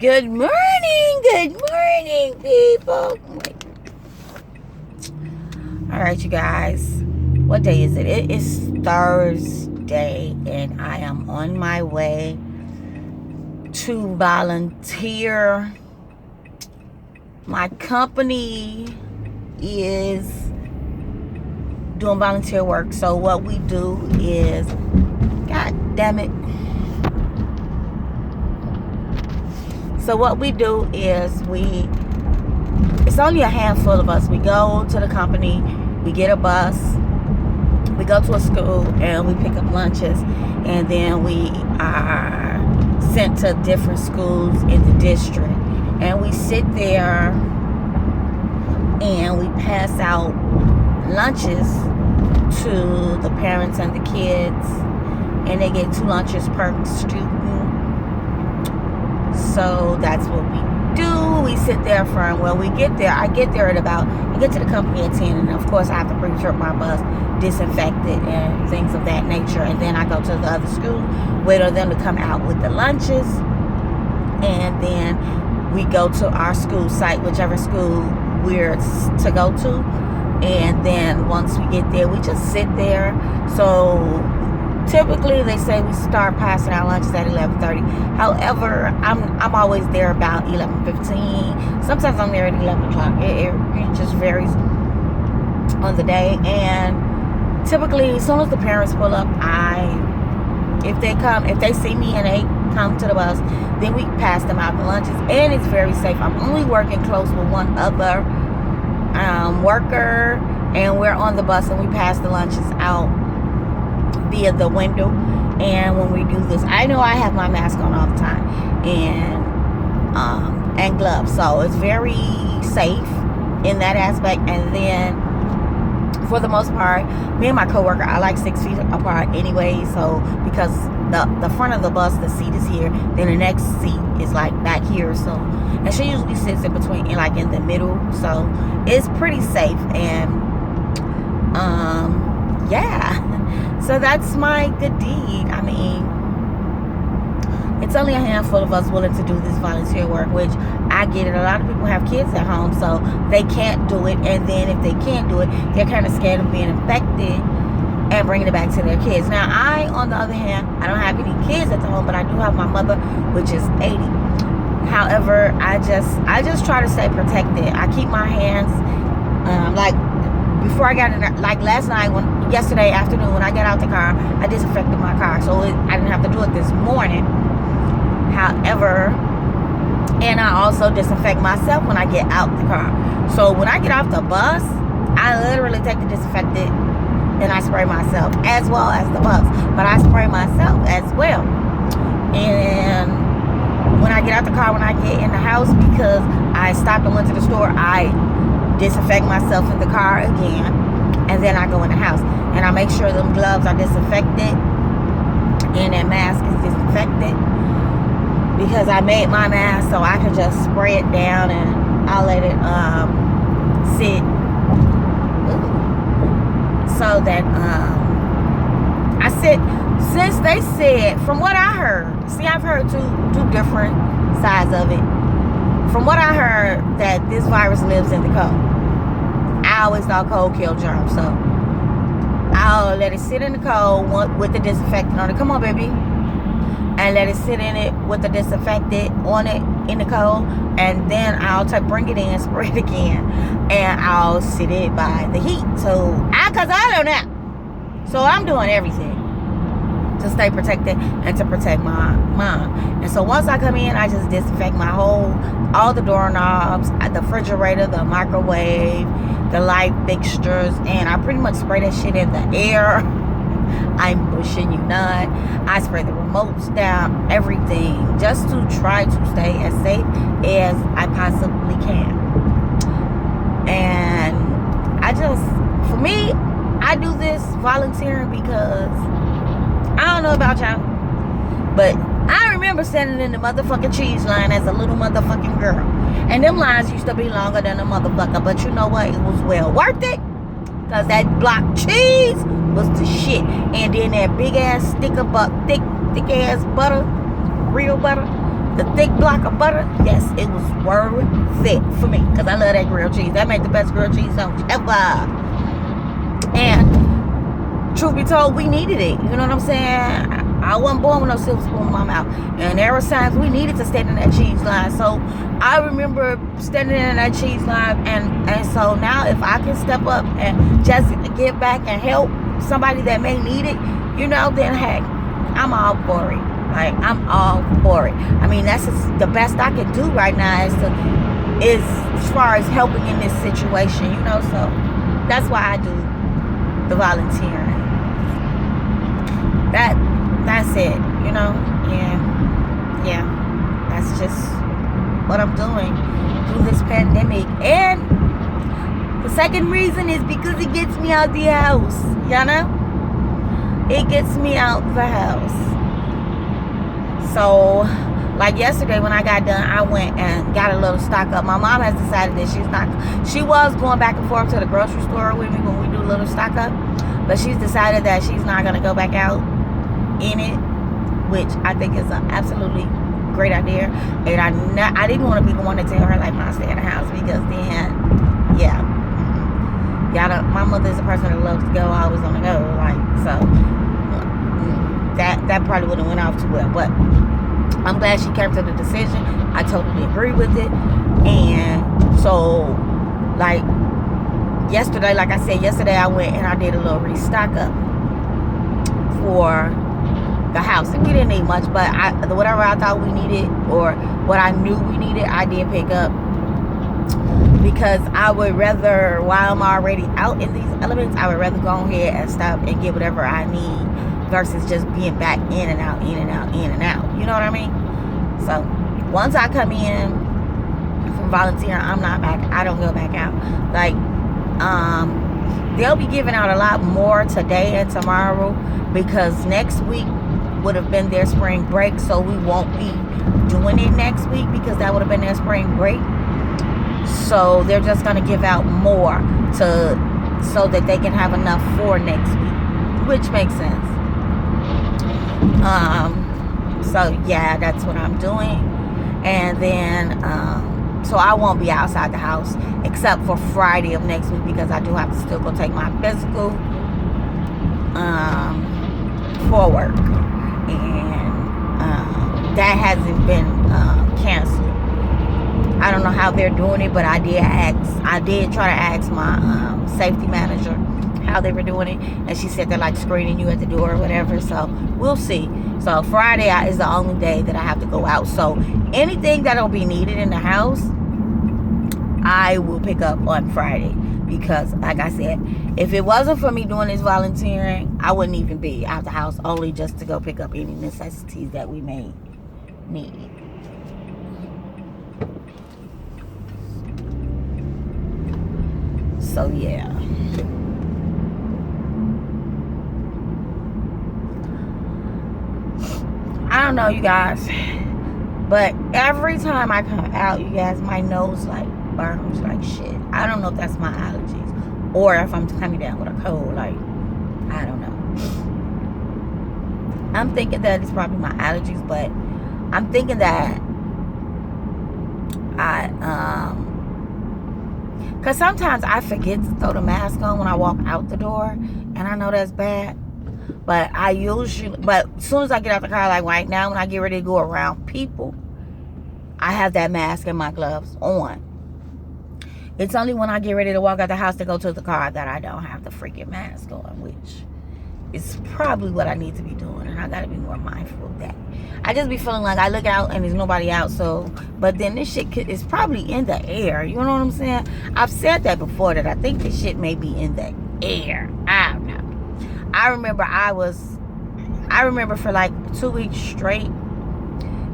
Good morning, people. All right, you guys. What day is it? It is Thursday, and I am on my way to volunteer. My company is doing volunteer work. So what we do is, God damn it. So what we do is it's only a handful of us. We go to the company, we get a bus, we go to a school, and we pick up lunches. And then we are sent to different schools in the district. And we sit there and we pass out lunches to the parents and the kids. And they get 2 lunches per student. So that's what we do. We sit there we get there. I get to the company at 10, and of course I have to pre-trip my bus, disinfect it, and things of that nature. And then I go to the other school, wait on them to come out with the lunches, and then we go to our school site, whichever school we're to go to. And then once we get there, we just sit there. So typically, they say we start passing out lunches at 11:30. However, I'm always there about 11:15. Sometimes I'm there at 11 o'clock. It just varies on the day. And typically, as soon as the parents pull up, if they see me and they come to the bus, then we pass them out the lunches. And it's very safe. I'm only working close with one other worker, and we're on the bus and we pass the lunches out via the window. And when we do this, I know I have my mask on all the time and gloves, so it's very safe in that aspect. And then for the most part, me and my coworker are like 6 feet apart anyway, so because the front of the bus, the seat is here, then the next seat is like back here, so, and she usually sits in between, like in the middle, so it's pretty safe. And yeah. So that's my good deed. I mean, it's only a handful of us willing to do this volunteer work, which I get it. A lot of people have kids at home, so they can't do it. And then if they can't do it, they're kind of scared of being infected and bringing it back to their kids. Now, I, on the other hand, I don't have any kids at the home, but I do have my mother, which is 80. However, I just try to stay protected. I keep my hands, before I got in there, like yesterday afternoon when I got out the car, I disinfected my car, so I didn't have to do it this morning. However, and I also disinfect myself when I get out the car. So when I get off the bus, I literally take the disinfectant and I spray myself, as well as the bus, but I spray myself as well. And when I get out the car, when I get in the house, because I stopped and went to the store, I disinfect myself in the car again, and then I go in the house and I make sure them gloves are disinfected and that mask is disinfected, because I made my mask so I could just spray it down and I'll let it sit. So that since they said, from what I heard, see, I've heard two different sides of it. From what I heard, that this virus lives in the cold. I always thought cold killed germs, so I'll let it sit in the cold with the disinfectant on it. Come on, baby. And let it sit in it with the disinfectant on it in the cold. And then I'll bring it in, spray it again, and I'll sit it by the heat. So, because I don't know. So I'm doing everything to stay protected and to protect my mom. And so once I come in, I just disinfect all the doorknobs, the refrigerator, the microwave, the light fixtures, and I pretty much spray that shit in the air. I'm bushing you not. I spray the remotes down, everything, just to try to stay as safe as I possibly can. And for me, I do this volunteering because I don't know about y'all, but I remember standing in the motherfucking cheese line as a little motherfucking girl. And them lines used to be longer than a motherfucker. But you know what? It was well worth it. Because that block cheese was the shit. And then that big ass thick ass butter, real butter, the thick block of butter, yes, it was worth it for me. Because I love that grilled cheese. That made the best grilled cheese sandwich ever. And truth be told, we needed it. You know what I'm saying? I wasn't born with no silver spoon in my mouth. And there were times we needed to stand in that cheese line. So I remember standing in that cheese line. And so now if I can step up and just give back and help somebody that may need it, you know, then heck, I'm all for it. Like, I'm all for it. I mean, that's just the best I can do right now is as far as helping in this situation, you know. So that's why I do the volunteering. That's it, you know. Yeah, that's just what I'm doing through this pandemic. And the second reason is because it gets me out the house, you know. It gets me out the house. So like yesterday when I got done, I went and got a little stock up. My mom has decided that she was going back and forth to the grocery store with me when we do a little stock up, but she's decided that she's not going to go back out in it, which I think is an absolutely great idea. And I didn't want to be the one to tell her like, Mom, stay in the house, because then my mother is a person that loves to go, always on the go, like, so that probably wouldn't went off too well. But I'm glad she came to the decision. I totally agree with it. And so, like yesterday, like I said, yesterday I went and I did a little restock up for the house. And we didn't need much, but whatever I thought we needed or what I knew we needed, I did pick up. Because I would rather, while I'm already out in these elements, I would rather go ahead and stop and get whatever I need versus just being back in and out, in and out, in and out. You know what I mean? So once I come in from volunteering, I'm not back. I don't go back out. Like, they'll be giving out a lot more today and tomorrow, because next week would have been their spring break, so we won't be doing it next week because that would have been their spring break. So they're just going to give out more so that they can have enough for next week, which makes sense. So yeah, that's what I'm doing. And then so I won't be outside the house except for Friday of next week, because I do have to still go take my physical for work, and that hasn't been canceled. I don't know how they're doing it, but I did try to ask my safety manager how they were doing it, and she said they're like screening you at the door or whatever. So we'll see. So Friday is the only day that I have to go out. So anything that'll be needed in the house, I will pick up on Friday, because like I said, if it wasn't for me doing this volunteering, I wouldn't even be out the house, only just to go pick up any necessities that we may need. So yeah, I don't know, you guys, but every time I come out, you guys, my nose like burns like shit. I don't know if that's my allergies or if I'm coming down with a cold. Like, I don't know. I'm thinking that it's probably my allergies, but I'm thinking that because sometimes I forget to throw the mask on when I walk out the door, and I know that's bad, but as soon as I get out the car, like right now when I get ready to go around people, I have that mask and my gloves on. It's only when I get ready to walk out the house to go to the car that I don't have the freaking mask on, which is probably what I need to be doing, and I gotta be more mindful of that. I just be feeling like I look out and there's nobody out, so, but then this shit is probably in the air, you know what I'm saying? I've said that before, that I think this shit may be in the air. I don't know. I remember for like 2 weeks straight,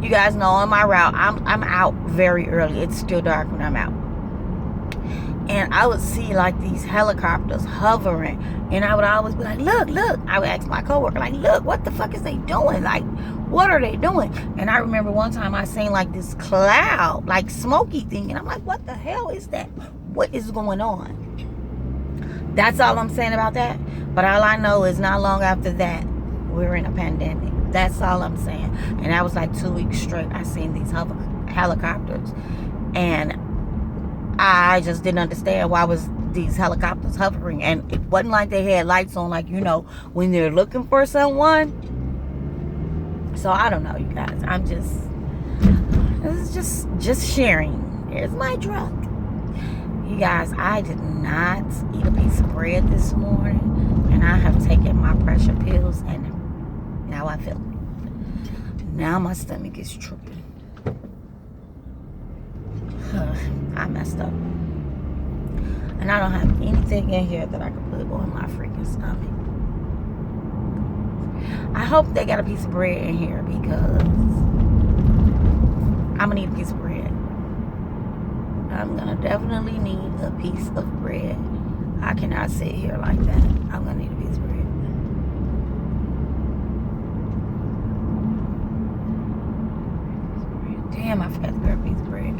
you guys know on my route, I'm out very early. It's still dark when I'm out. And I would see like these helicopters hovering, and I would always be like, look. I would ask my coworker, like, look, what the fuck is they doing? Like, what are they doing? And I remember one time I seen like this cloud, like smoky thing, and I'm like, what the hell is that? What is going on? That's all I'm saying about that. But all I know is not long after that, we were in a pandemic. That's all I'm saying. And that was like 2 weeks straight. I seen these helicopters. And I just didn't understand why was these helicopters hovering. And it wasn't like they had lights on, like, you know, when they're looking for someone. So I don't know, you guys. This is just sharing. Here's my drug. You guys, I did not eat a piece of bread this morning. And I have taken my pressure pills, and now I feel it. Now my stomach is tripping. I messed up. And I don't have anything in here that I can put on my freaking stomach. I hope they got a piece of bread in here, because I'm going to need a piece of bread. I'm going to definitely need a piece of bread. I cannot sit here like that. I'm going to need a piece of bread. Damn, I forgot to grab a piece of bread.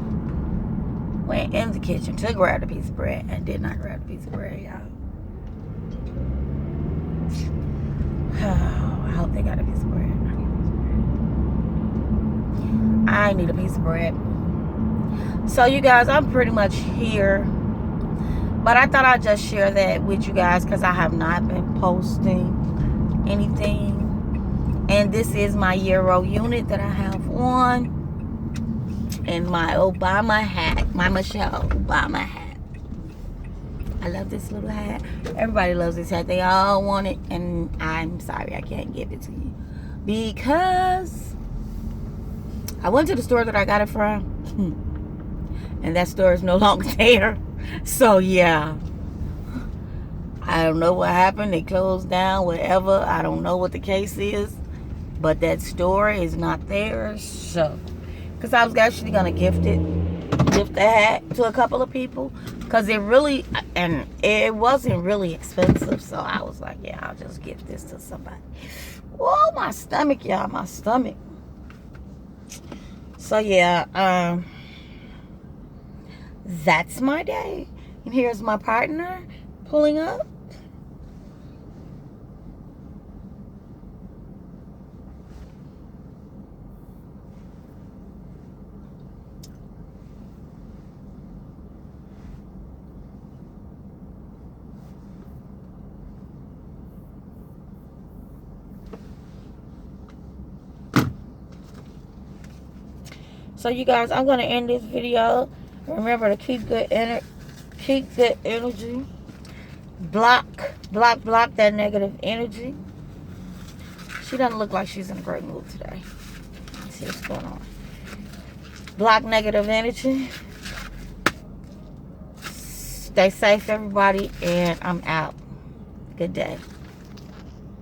Went in the kitchen to grab a piece of bread and did not grab a piece of bread, y'all. I hope they got a piece of bread. I need a piece of bread. So, you guys, I'm pretty much here. But I thought I'd just share that with you guys, because I have not been posting anything. And this is my Euro unit that I have on. And my Obama hat. My Michelle Obama hat. I love this little hat. Everybody loves this hat. They all want it. And I'm sorry I can't give it to you, because I went to the store that I got it from. And that store is no longer there. So, yeah. I don't know what happened. They closed down, whatever. I don't know what the case is. But that store is not there. So, because I was actually going to gift the hat to a couple of people. Because it wasn't really expensive. So, I was like, yeah, I'll just gift this to somebody. Whoa, my stomach, y'all. My stomach. So, yeah. That's my day. And here's my partner pulling up. So, you guys, I'm going to end this video. Remember to keep good energy. Block that negative energy. She doesn't look like she's in a great mood today. Let's see what's going on. Block negative energy. Stay safe, everybody, and I'm out. Good day.